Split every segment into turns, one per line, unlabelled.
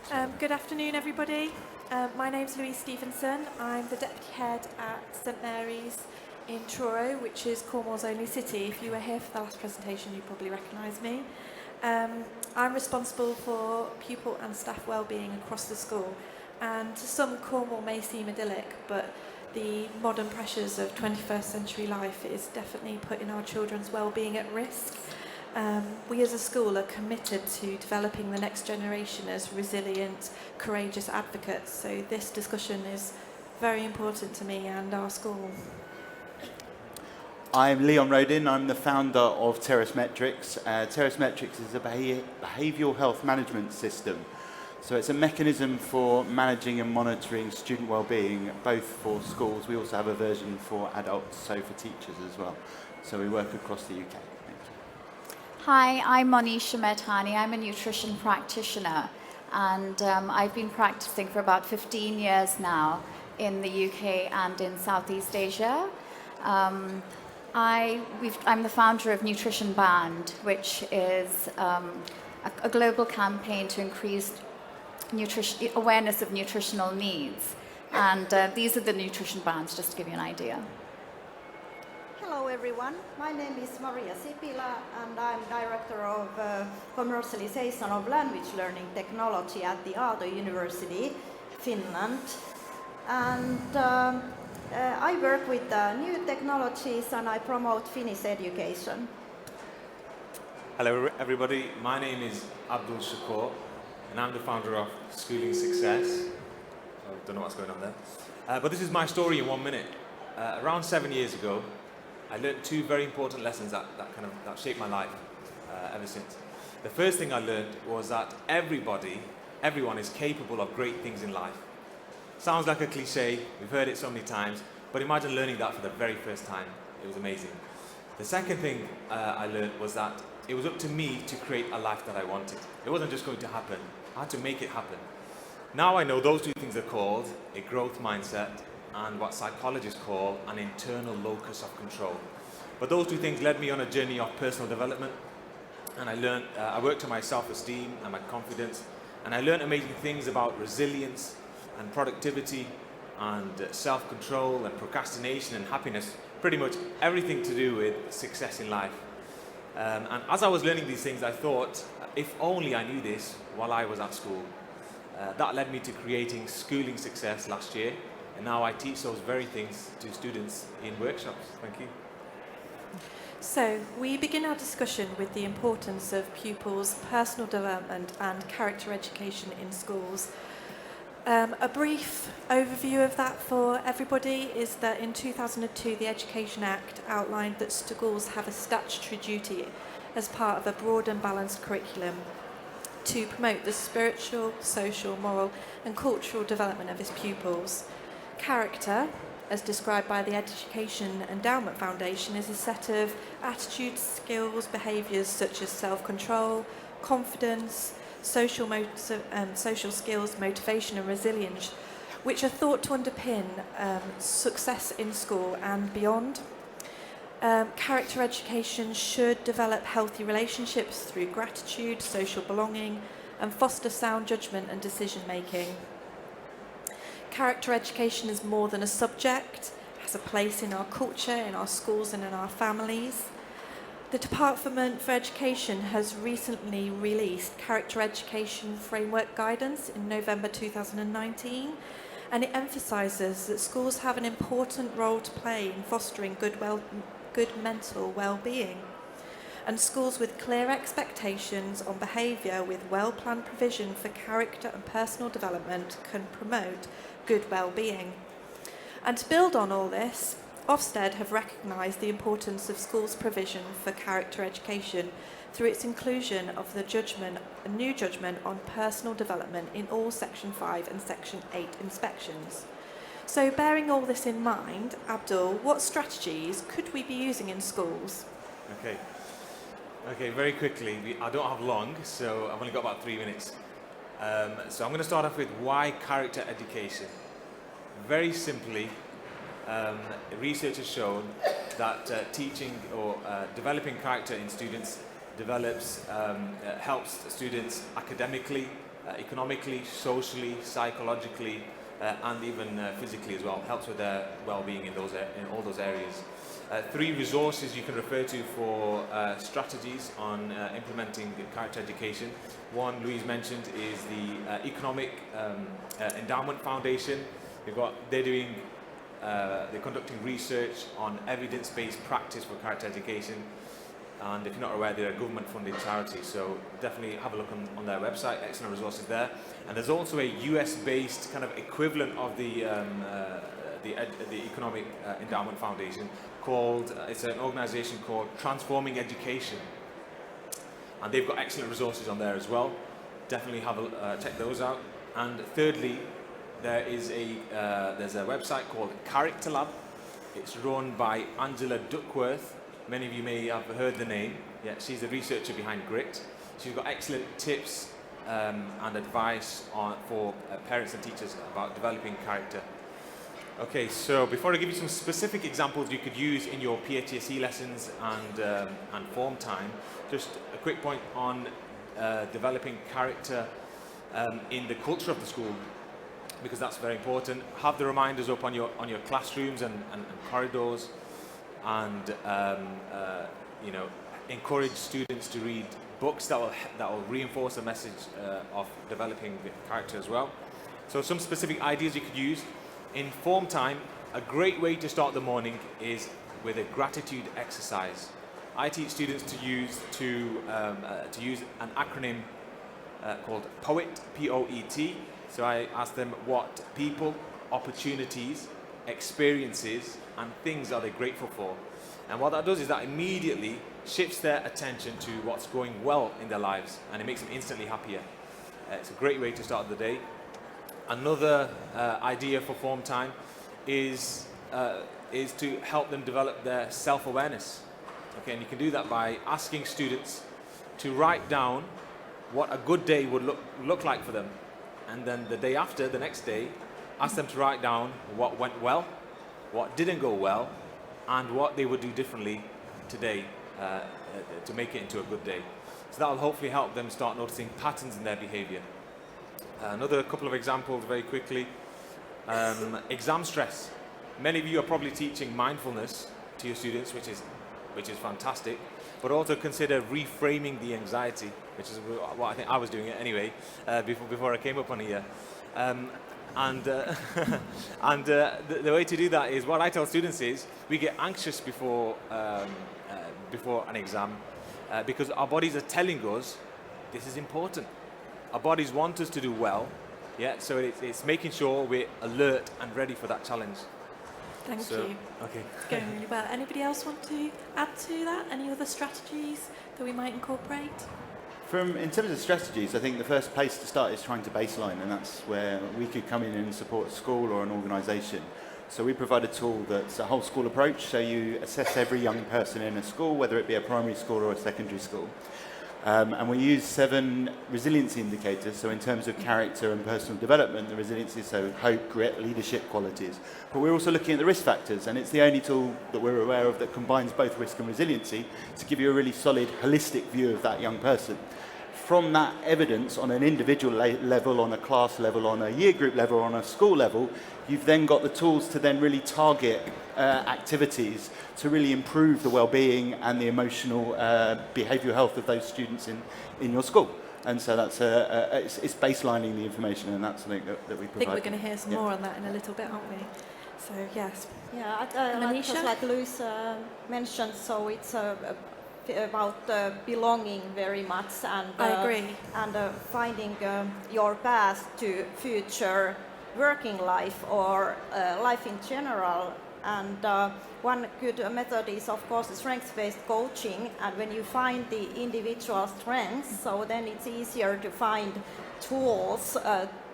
Good afternoon, everybody. My name's Louise Stevenson. I'm the Deputy Head at St Mary's in Truro, which is Cornwall's only city. If you were here for the last presentation, you probably recognise me. I'm responsible for pupil and staff wellbeing across the school. And to some, Cornwall may seem idyllic, but the modern pressures of 21st century life is definitely putting our children's wellbeing at risk. We as a school are committed to developing the next generation as resilient, courageous advocates. So this discussion is very important to me and our school.
I'm Rodin. I'm the founder of Terrace Metrics. Terrace Metrics is a behavioural health management system. So it's a mechanism for managing and monitoring student wellbeing, both for schools. We also have a version for adults, so for teachers as well. So we work across the UK.
Hi, I'm Monisha Mahtani. I'm a nutrition practitioner, and I've been practicing for about 15 years now in the UK and in Southeast Asia. I'm the founder of Nutrition Band, which is a global campaign to increase awareness of nutritional needs. And these are the nutrition bands, just to give you an idea.
Hello everyone, my name is Sipila and I'm Director of Commercialization of Language Learning Technology at the Aalto University, Finland. And I work with new technologies and I promote Finnish education.
Hello everybody, my name is Abdul Shakoor and I'm the founder of Schooling Success. I don't know what's going on there. But this is my story in 1 minute. Around 7 years ago, I learned two very important lessons that shaped my life ever since. The first thing I learned was that everyone is capable of great things in life. Sounds like a cliche, we've heard it so many times, but imagine learning that for the very first time. It was amazing. The second thing I learned was that it was up to me to create a life that I wanted. It wasn't just going to happen, I had to make it happen. Now I know those two things are called a growth mindset and what psychologists call an internal locus of control. But those two things led me on a journey of personal development, and I worked on my self-esteem and my confidence, and I learned amazing things about resilience and productivity and self-control and procrastination and happiness, pretty much everything to do with success in life. And as I was learning these things, I thought, if only I knew this while I was at school. That led me to creating Schooling Success last year. And now I teach those very things to students in workshops. Thank you.
So we begin our discussion with the importance of pupils' personal development and character education in schools. A brief overview of that for everybody is that in 2002 the Education Act outlined that schools have a statutory duty as part of a broad and balanced curriculum to promote the spiritual, social, moral and cultural development of its pupils. Character, as described by the Education Endowment Foundation, is a set of attitudes, skills, behaviours such as self-control, confidence, social skills, motivation and resilience, which are thought to underpin success in school and beyond. Character education should develop healthy relationships through gratitude, social belonging, and foster sound judgment and decision making. Character education is more than a subject, has a place in our culture, in our schools and in our families. The Department for Education has recently released Character Education Framework Guidance in November 2019, and it emphasises that schools have an important role to play in fostering good mental well-being. And schools with clear expectations on behaviour with well-planned provision for character and personal development can promote good well-being. And to build on all this, Ofsted have recognised the importance of schools' provision for character education through its inclusion of a new judgment on personal development in all Section 5 and Section 8 inspections. So bearing all this in mind, Abdul, what strategies could we be using in schools?
Okay, very quickly, I don't have long, so I've only got about 3 minutes. So I'm going to start off with why character education. Very simply, research has shown that teaching or developing character in students helps students academically, economically, socially, psychologically, and even physically as well. Helps with their well-being in all those areas. 3 resources you can refer to for strategies on implementing character education. One Louise mentioned is the Economic Endowment Foundation. They're conducting research on evidence-based practice for character education. And if you're not aware, they're a government-funded charity, so definitely have a look on their website. Excellent resources there. And there's also a US-based kind of equivalent of the Economic Endowment Foundation it's an organization called Transforming Education. And they've got excellent resources on there as well. Definitely check those out. And thirdly, there's a website called Character Lab. It's run by Angela Duckworth. Many of you may have heard the name. Yeah, she's the researcher behind Grit. She's got excellent tips and advice for parents and teachers about developing character. Okay, so before I give you some specific examples you could use in your PHSE lessons and form time, just a quick point on developing character in the culture of the school, because that's very important. Have the reminders up on your classrooms and corridors, and encourage students to read books that will reinforce the message of developing character as well. So some specific ideas you could use. In form time, a great way to start the morning is with a gratitude exercise. I teach students to use an acronym called POET, P-O-E-T. So I ask them what people, opportunities, experiences, and things are they grateful for. And what that does is that immediately shifts their attention to what's going well in their lives, and it makes them instantly happier. It's a great way to start the day. Another idea for form time is to help them develop their self-awareness. Okay, and you can do that by asking students to write down what a good day would look like for them, and then the day after, the next day, ask them to write down what went well, what didn't go well, and what they would do differently today to make it into a good day. So that will hopefully help them start noticing patterns in their behavior. Another couple of examples very quickly. Exam stress. Many of you are probably teaching mindfulness to your students, which is fantastic, but also consider reframing the anxiety, which is what I think I was doing it anyway before I came up on here. The way to do that is, what I tell students is, we get anxious before an exam because our bodies are telling us this is important. Our bodies want us to do well, yeah. So it's making sure we're alert and ready for that challenge.
Thank you.
Okay.
It's going really well. Anybody else want to add to that? Any other strategies that we might incorporate?
In terms of strategies, I think the first place to start is trying to baseline, and that's where we could come in and support a school or an organisation. So we provide a tool that's a whole school approach, so you assess every young person in a school, whether it be a primary school or a secondary school. And we use 7 resiliency indicators, so in terms of character and personal development, the resiliency, so hope, grit, leadership qualities. But we're also looking at the risk factors, and it's the only tool that we're aware of that combines both risk and resiliency to give you a really solid, holistic view of that young person. From that evidence on an individual level, on a class level, on a year group level, on a school level, you've then got the tools to then really target activities to really improve the well-being and the emotional behavioural health of those students in your school. And so that's it's baselining the information, and that's something that we provide.
I think we're going to hear some more on that in a little bit, aren't we? So yes.
Yeah,
Monisha?
like Louise mentioned, so it's about belonging very much, and
I agree.
And finding your path to future working life or life in general. And one good method is, of course, strengths-based coaching. And when you find the individual strengths, so then it's easier to find tools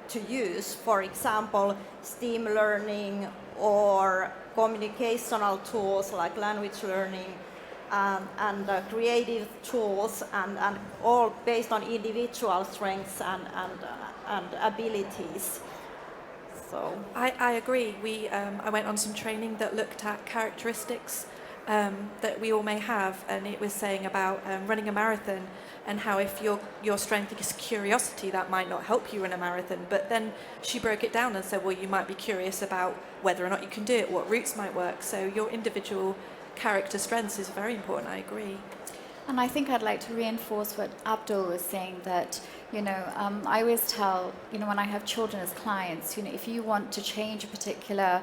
to use. For example, STEAM learning or communicational tools like language learning, and creative tools, and all based on individual strengths and abilities. So
I agree. I went on some training that looked at characteristics that we all may have, and it was saying about running a marathon and how if your strength is curiosity, that might not help you in a marathon. But then she broke it down and said, well, you might be curious about whether or not you can do it, what routes might work. So your individual character strengths is very important. I agree.
And I think I'd like to reinforce what Abdul was saying, that, I always tell, when I have children as clients, if you want to change a particular,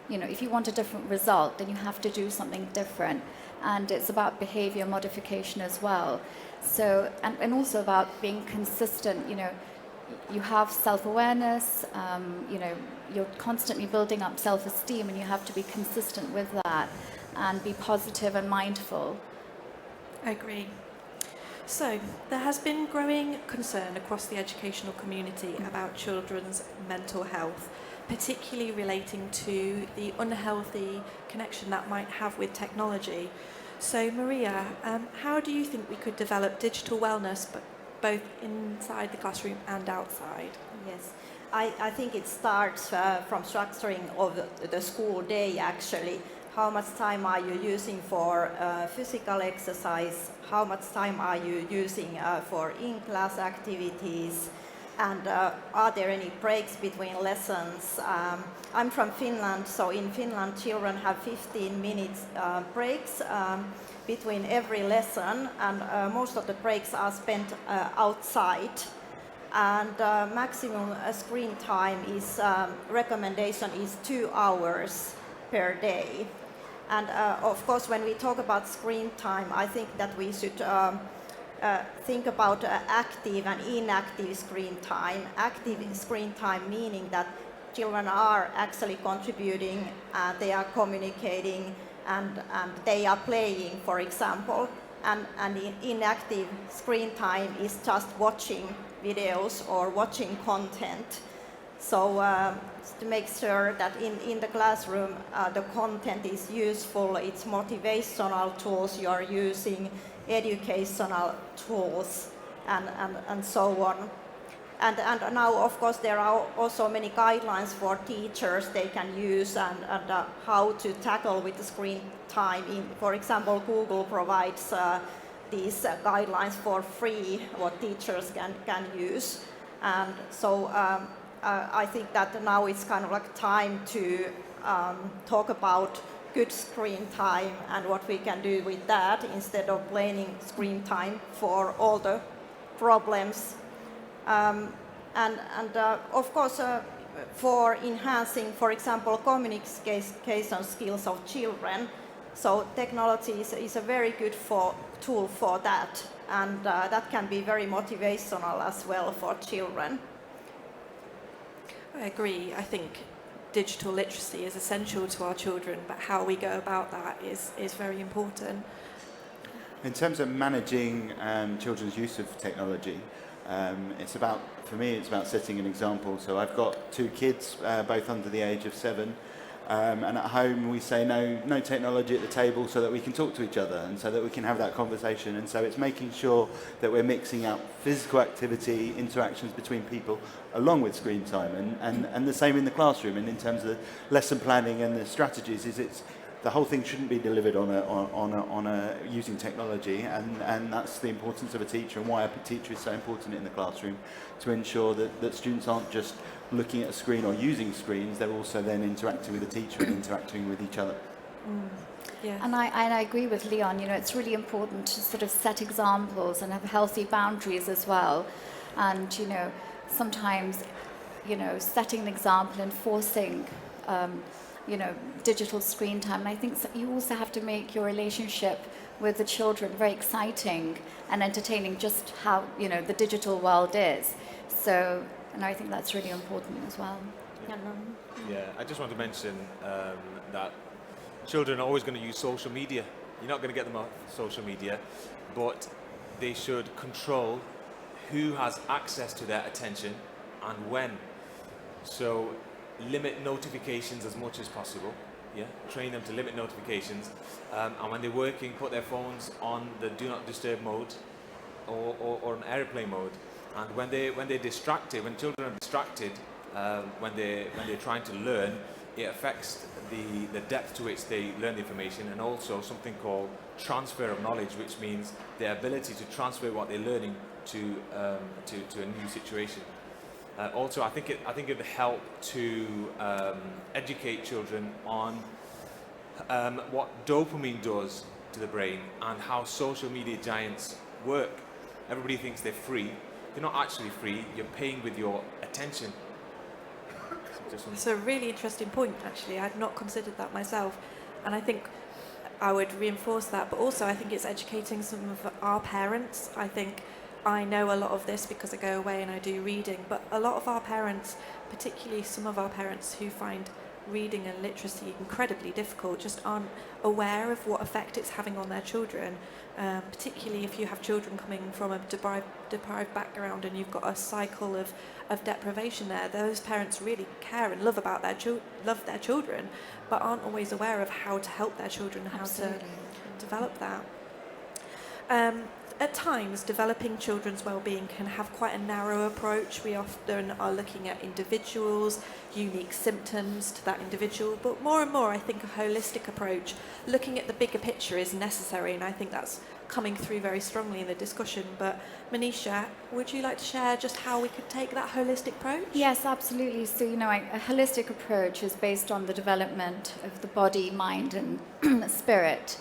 if you want a different result, then you have to do something different. And it's about behavior modification as well. So, and also about being consistent, you have self-awareness, you're constantly building up self-esteem, and you have to be consistent with that and be positive and mindful.
I agree. So, there has been growing concern across the educational community about children's mental health, particularly relating to the unhealthy connection that might have with technology. So, Maria, how do you think we could develop digital wellness, but both inside the classroom and outside?
Yes, I think it starts from structuring of the school day, actually. How much time are you using for physical exercise? How much time are you using for in-class activities? And are there any breaks between lessons? I'm from Finland, so in Finland children have 15 minutes breaks between every lesson, and most of the breaks are spent outside. And maximum screen time is, recommendation is 2 hours per day. And of course, when we talk about screen time, I think that we should think about active and inactive screen time. Active screen time meaning that children are actually contributing, they are communicating, and they are playing, for example. And inactive screen time is just watching videos or watching content. So to make sure that in the classroom the content is useful, it's motivational tools you are using, educational tools, and so on. And now, of course, there are also many guidelines for teachers they can use and how to tackle with the screen time. For example, Google provides these guidelines for free, what teachers can use. And so I think that now it's kind of like time to talk about good screen time and what we can do with that instead of blaming screen time for all the problems. Of course, for enhancing, for example, communication skills of children, so technology is a very good tool for that, and that can be very motivational as well for children.
I agree. I think digital literacy is essential to our children, but how we go about that is very important.
In terms of managing children's use of technology, for me, it's about setting an example. So I've got 2 kids, both under the age of 7, and at home we say no technology at the table so that we can talk to each other and so that we can have that conversation. And so it's making sure that we're mixing up physical activity, interactions between people, along with screen time. And the same in the classroom. And in terms of the lesson planning and the strategies, the whole thing shouldn't be delivered using technology, and that's the importance of a teacher and why a teacher is so important in the classroom, to ensure that students aren't just looking at a screen or using screens, they're also then interacting with the teacher and interacting with each other.
Yeah.
And I agree with Leon, it's really important to sort of set examples and have healthy boundaries as well. And, sometimes, setting an example and forcing digital screen time. And I think you also have to make your relationship with the children very exciting and entertaining, just how, the digital world is. So, and I think that's really important as well.
Yeah, I just want to mention that children are always going to use social media. You're not going to get them off social media, but they should control who has access to their attention and when. So limit notifications as much as possible. Yeah, train them to limit notifications, and when they're working, put their phones on the do not disturb mode or an airplane mode. And when they're distracted, when children are distracted, when they're trying to learn, it affects the depth to which they learn the information, and also something called transfer of knowledge, which means their ability to transfer what they're learning to a new situation. Also, I think it would help to educate children on what dopamine does to the brain and how social media giants work. Everybody thinks they're free. They're not actually free. You're paying with your attention.
It's a really interesting point, actually. I'd not considered that myself, and I think I would reinforce that. But also, I think it's educating some of our parents. I think I know a lot of this because I go away and I do reading, but a lot of our parents, particularly some of our parents who find reading and literacy incredibly difficult, just aren't aware of what effect it's having on their children, particularly if you have children coming from a deprived background and you've got a cycle of deprivation there. Those parents really care and love about love their children, but aren't always aware of how to help their children and how to develop that. At times, developing children's well-being can have quite a narrow approach. We often are looking at individuals, unique symptoms to that individual, but more and more I think a holistic approach, looking at the bigger picture, is necessary, and I think that's coming through very strongly in the discussion. But Monisha, would you like to share just how we could take that holistic approach?
Yes, absolutely. So, a holistic approach is based on the development of the body, mind, and spirit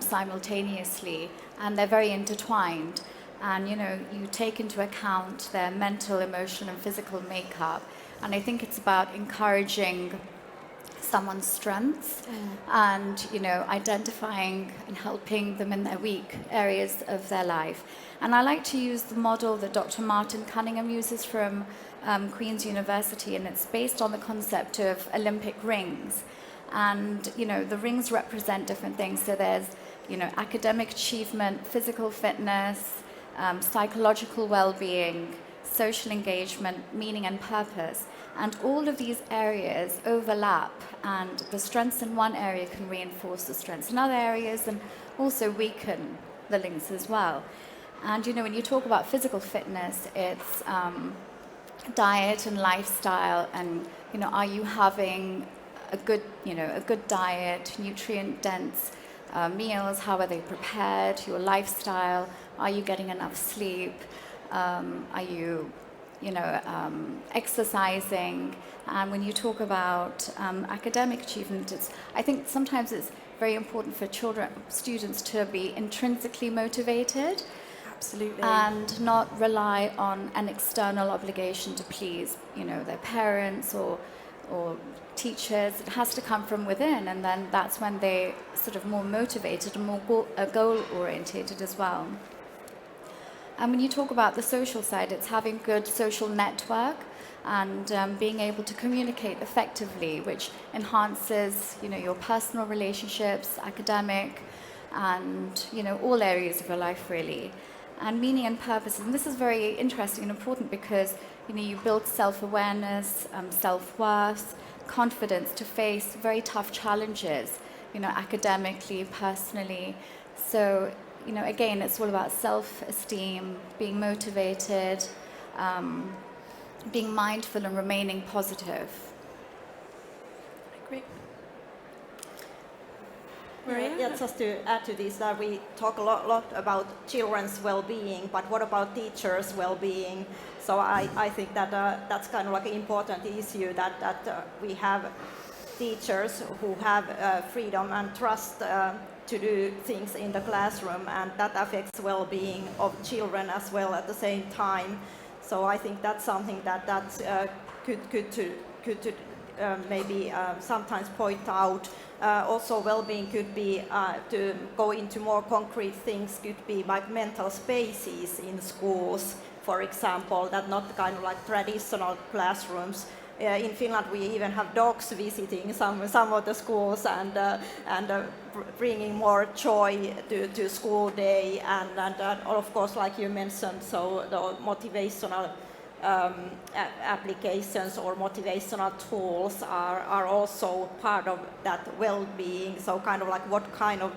simultaneously, and they're very intertwined. And, you take into account their mental, emotional, and physical makeup. And I think it's about encouraging someone's strengths and, identifying and helping them in their weak areas of their life. And I like to use the model that Dr. Martin Cunningham uses from Queen's University, and it's based on the concept of Olympic rings. And, the rings represent different things. So there's, academic achievement, physical fitness, psychological well-being, social engagement, meaning and purpose. And all of these areas overlap, and the strengths in one area can reinforce the strengths in other areas and also weaken the links as well. And, when you talk about physical fitness, it's diet and lifestyle, and, are you having a good diet, nutrient-dense meals? How are they prepared? Your lifestyle? Are you getting enough sleep? Are you, exercising? And when you talk about academic achievement, I think sometimes it's very important for students to be intrinsically motivated.
Absolutely.
And not rely on an external obligation to please, their parents or teachers. It has to come from within, and then that's when they're sort of more motivated and more goal-orientated as well. And when you talk about the social side, it's having good social network and being able to communicate effectively, which enhances, your personal relationships, academic, and, all areas of your life, really. And meaning and purpose. And this is very interesting and important because, you build self-awareness, self-worth, confidence to face very tough challenges, academically, personally. So, again, it's all about self-esteem, being motivated, being mindful and remaining positive.
I agree.
Yeah, just to add to this, that we talk a lot about children's well-being, but what about teachers' well-being? So I think that that's kind of like an important issue, that we have teachers who have freedom and trust to do things in the classroom, and that affects well-being of children as well at the same time. So I think that's something that could to maybe sometimes point out. Also, well-being could be, to go into more concrete things, could be like mental spaces in schools, for example, that not kind of like traditional classrooms. In Finland, we even have dogs visiting some of the schools and bringing more joy to school day, and of course, like you mentioned, so the motivational applications or motivational tools are also part of that well-being. So kind of like what kind of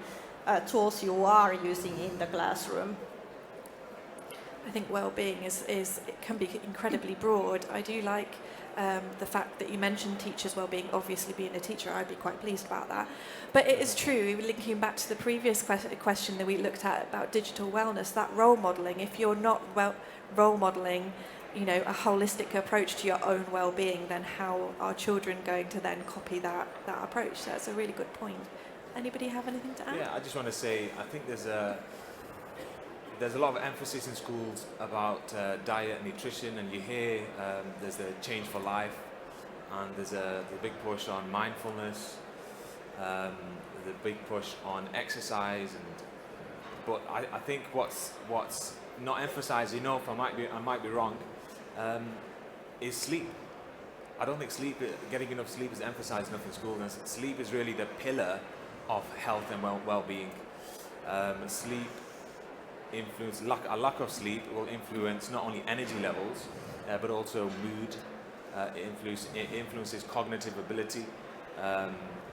tools you are using in the classroom.
I think well-being is it can be incredibly broad. I do like the fact that you mentioned teachers' well-being. Obviously, being a teacher, I'd be quite pleased about that. But it is true, linking back to the previous question that we looked at about digital wellness, that role modelling, if you're not role modelling, you know, a holistic approach to your own well-being, then how are children going to then copy that approach? So that's a really good point. Anybody have anything to add?
Yeah, I just want to say, I think there's a lot of emphasis in schools about diet and nutrition, and you hear there's the Change for Life, and there's the big push on mindfulness, the big push on exercise, but I think what's not emphasized enough, I might be wrong, is sleep. I don't think getting enough sleep is emphasized enough in school, and sleep is really the pillar of health and well-being. Sleep a lack of sleep will influence not only energy levels, but also mood. It influences cognitive ability.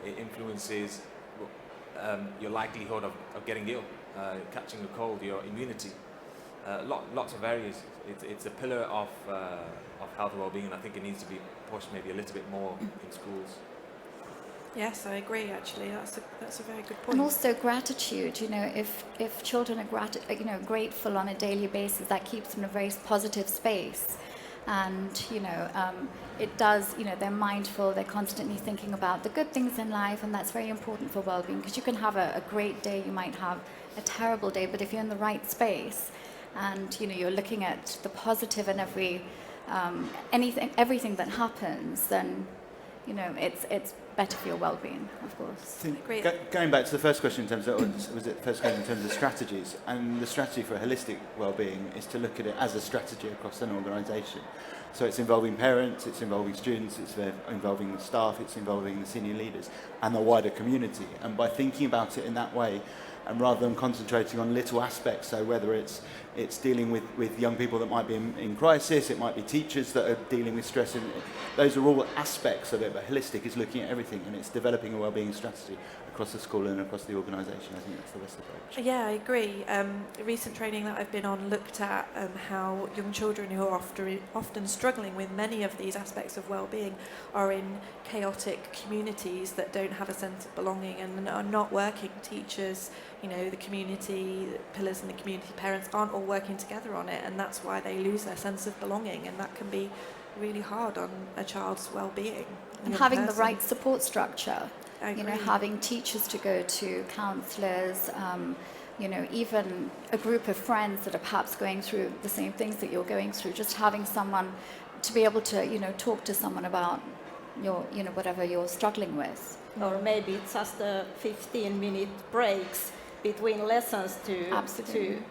It influences your likelihood of getting ill, catching a cold, your immunity. Lots of areas. It's a pillar of health and well-being, and I think it needs to be pushed maybe a little bit more in schools.
Yes, I agree. Actually, that's a very good point.
And also gratitude. You know, if children are grateful on a daily basis, that keeps them in a very positive space. And it does. You know, they're mindful. They're constantly thinking about the good things in life, and that's very important for well-being. Because you can have a great day, you might have a terrible day, but if you're in the right space, and you're looking at the positive in everything that happens, then it's better for your well-being, of course.
Going back to the first question in terms of, was it the first question in terms of strategies? And the strategy for holistic well-being is to look at it as a strategy across an organisation. So it's involving parents, it's involving students, it's involving the staff, it's involving the senior leaders and the wider community. And by thinking about it in that way, and rather than concentrating on little aspects, so whether it's dealing with young people that might be in crisis, it might be teachers that are dealing with stress, and those are all aspects of it, but holistic is looking at everything, and it's developing a wellbeing strategy across the school and across the organisation. I think that's the best approach.
Yeah, I agree. Recent training that I've been on looked at how young children who are often struggling with many of these aspects of well-being are in chaotic communities that don't have a sense of belonging and are not working. Teachers, the community, the pillars in the community, parents aren't all working together on it, and that's why they lose their sense of belonging, and that can be really hard on a child's well-being.
And having the right support structure,
having
teachers to go to, counsellors, even a group of friends that are perhaps going through the same things that you're going through, just having someone to be able to, talk to someone about your, whatever you're struggling with.
Or maybe it's just 15-minute breaks between lessons to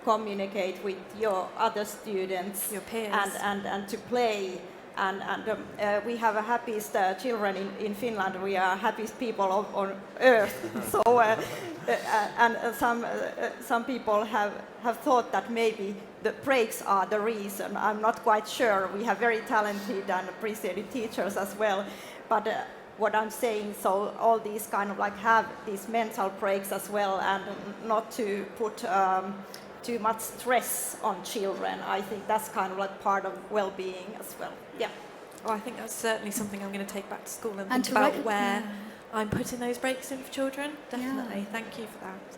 communicate with your other students,
your peers,
and to play. And we have the happiest children in Finland. We are happiest people on earth. So and some people have thought that maybe the breaks are the reason. I'm not quite sure. We have very talented and appreciated teachers as well, but. What I'm saying, so all these kind of have these mental breaks as well, and not to put too much stress on children. I think that's kind of part of well-being as well. Yeah.
Well, I think that's certainly something I'm going to take back to school and think about where I'm putting those breaks in for children. Definitely. Yeah. Thank you for that.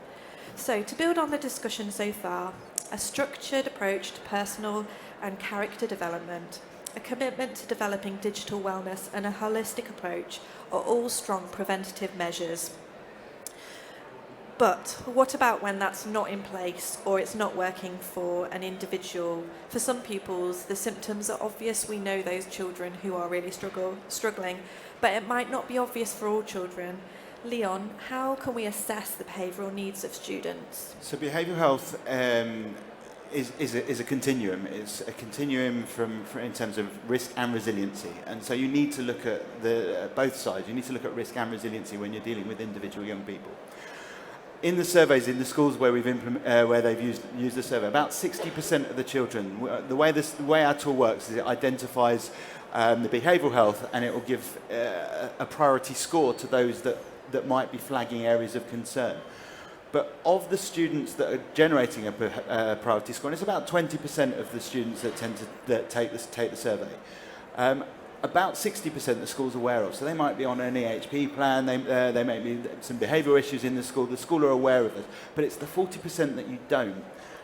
So to build on the discussion so far, a structured approach to personal and character development, a commitment to developing digital wellness, and a holistic approach are all strong preventative measures. But what about when that's not in place or it's not working for an individual? For some pupils, the symptoms are obvious. We know those children who are really struggling, but it might not be obvious for all children. Leon, how can we assess the behavioural needs of students?
So behavioural health is a continuum. It's a continuum in terms of risk and resiliency, and so you need to look at both sides. You need to look at risk and resiliency when you're dealing with individual young people. In the surveys, in the schools where where they've used the survey, about 60% of the children. The way our tool works is it identifies the behavioural health, and it will give a priority score to those that might be flagging areas of concern. But of the students that are generating a priority score, and it's about 20% of the students that tend to take the survey, about 60% the school's aware of. So they might be on an EHP plan, they may be some behavioural issues in the school are aware of it. But it's the 40% that you don't.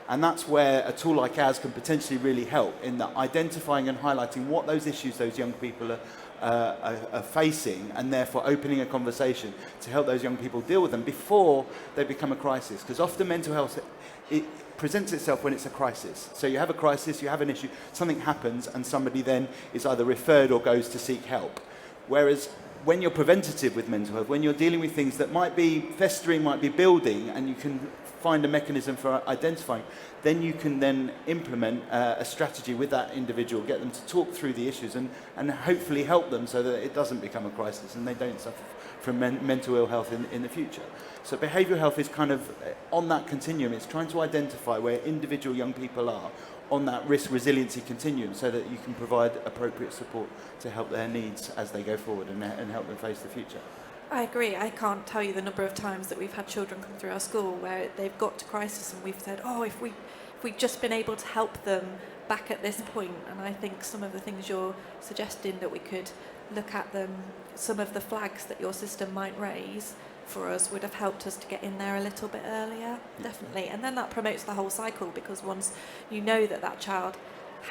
And that's where a tool like ours can potentially really help in that identifying and highlighting what those issues those young people are facing, and therefore opening a conversation to help those young people deal with them before they become a crisis. Because often mental health, it presents itself when it's a crisis. So you have a crisis, you have an issue, something happens, and somebody then is either referred or goes to seek help. Whereas when you're preventative with mental health, when you're dealing with things that might be festering, might be building, and you can find a mechanism for identifying, then you can then implement a strategy with that individual, get them to talk through the issues and hopefully help them so that it doesn't become a crisis and they don't suffer from mental ill health in the future. So behavioural health is kind of on that continuum. It's trying to identify where individual young people are on that risk resiliency continuum so that you can provide appropriate support to help their needs as they go forward and help them face the future.
I agree. I can't tell you the number of times that we've had children come through our school where they've got to crisis and we've said, oh, if we'd just been able to help them back at this point. And I think some of the things you're suggesting that we could look at them, some of the flags that your system might raise for us would have helped us to get in there a little bit earlier, definitely. And then that promotes the whole cycle, because once you know that that child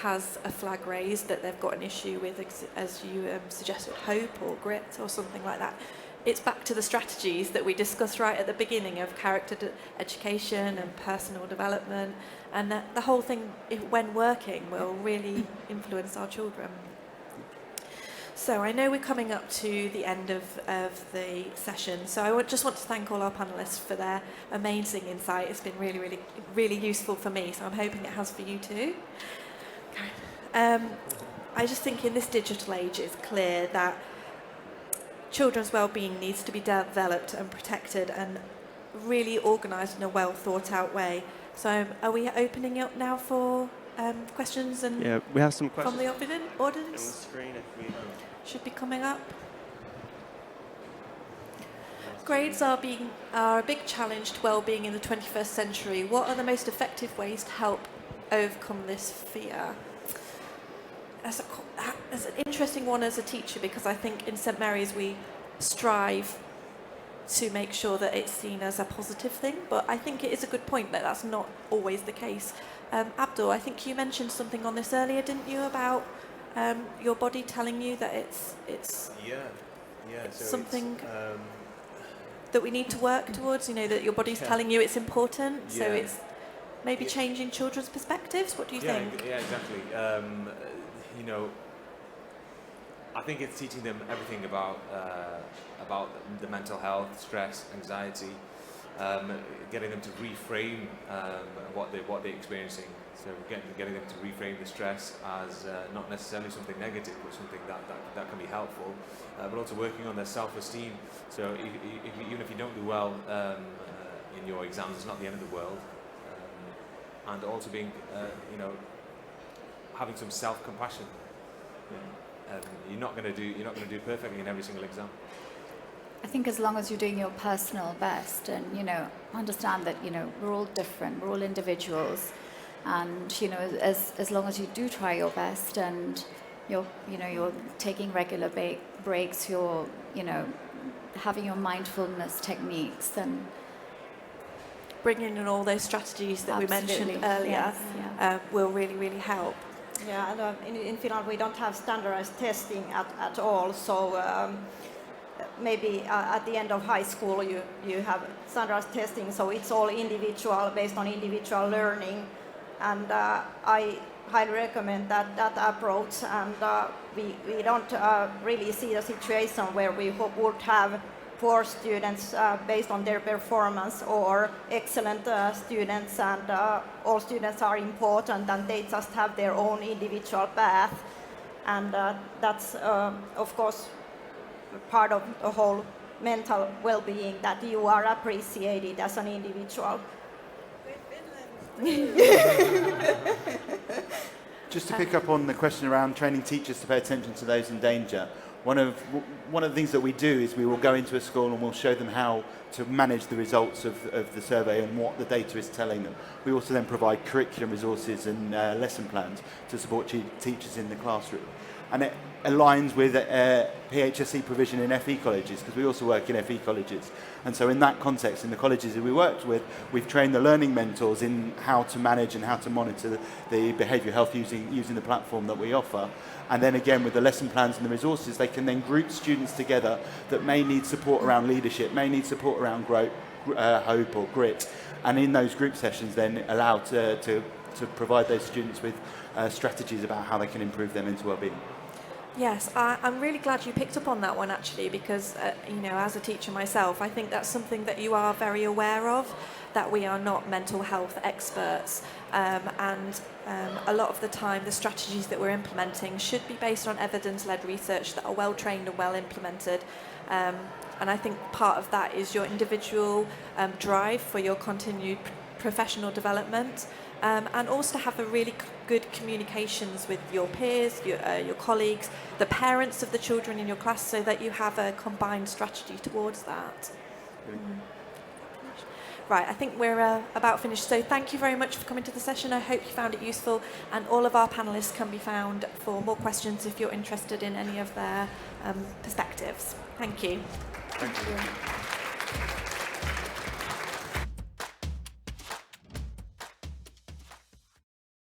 has a flag raised, that they've got an issue with, as you suggested, hope or grit or something like that, it's back to the strategies that we discussed right at the beginning of character education and personal development, and that the whole thing, when working, will really influence our children. So I know we're coming up to the end of the session, so I just want to thank all our panellists for their amazing insight. It's been really, really, really useful for me, so I'm hoping it has for you too. Okay. I just think in this digital age it's clear that children's well-being needs to be developed and protected and really organised in a well thought out way. So are we opening up now for questions? And
yeah, we have some questions
from the audience.
on the screen if we
Should be coming up. Grades are a big challenge to well-being in the 21st century. What are the most effective ways to help overcome this fear? As an interesting one as a teacher, because I think in St Mary's we strive to make sure that it's seen as a positive thing, but I think it is a good point that that's not always the case. Abdul, I think you mentioned something on this earlier, didn't you, about your body telling you that it's
so
something
it's,
that we need to work towards, that your body's telling you it's important, so
Yeah.
it's maybe changing children's perspectives. What do you think?
Yeah, exactly. I think it's teaching them everything about the mental health, stress, anxiety, getting them to reframe what they're experiencing. So getting them to reframe the stress as not necessarily something negative, but something that can be helpful, but also working on their self-esteem. So even if you don't do well in your exams, it's not the end of the world. And also being, having some self-compassion. You're not going to do perfectly in every single exam.
I think as long as you're doing your personal best and, understand that, we're all different, we're all individuals. And, as long as you do try your best and you're taking regular breaks, you're, having your mindfulness techniques, then
Bringing in all those strategies that we mentioned earlier will really, really help.
Yeah, and in Finland we don't have standardized testing at all, so maybe at the end of high school you have standardized testing, so it's all individual, based on individual learning, and I highly recommend that approach, and we don't really see a situation where we would have poor students based on their performance or excellent students, and all students are important and they just have their own individual path, and that's of course part of the whole mental well-being, that you are appreciated as an individual.
Just to pick up on the question around training teachers to pay attention to those in danger, one of the things that we do is we will go into a school and we'll show them how to manage the results of the survey and what the data is telling them. We also then provide curriculum resources and lesson plans to support teachers in the classroom. And it aligns with PHSE provision in FE colleges, because we also work in FE colleges. And so in that context, in the colleges that we worked with, we've trained the learning mentors in how to manage and how to monitor the behavioural health using the platform that we offer. And then again, with the lesson plans and the resources, they can then group students together that may need support around leadership, may need support around growth, hope or grit. And in those group sessions, then allowed to provide those students with strategies about how they can improve their mental well-being.
Yes, I'm really glad you picked up on that one, actually, because, as a teacher myself, I think that's something that you are very aware of, that we are not mental health experts. And a lot of the time, the strategies that we're implementing should be based on evidence-led research that are well-trained and well-implemented. And I think part of that is your individual drive for your continued professional development. And also to have a really good communications with your peers, your colleagues, the parents of the children in your class, so that you have a combined strategy towards that. Right, I think we're about finished. So thank you very much for coming to the session. I hope you found it useful, and all of our panellists can be found for more questions if you're interested in any of their perspectives. Thank you.
Thank you.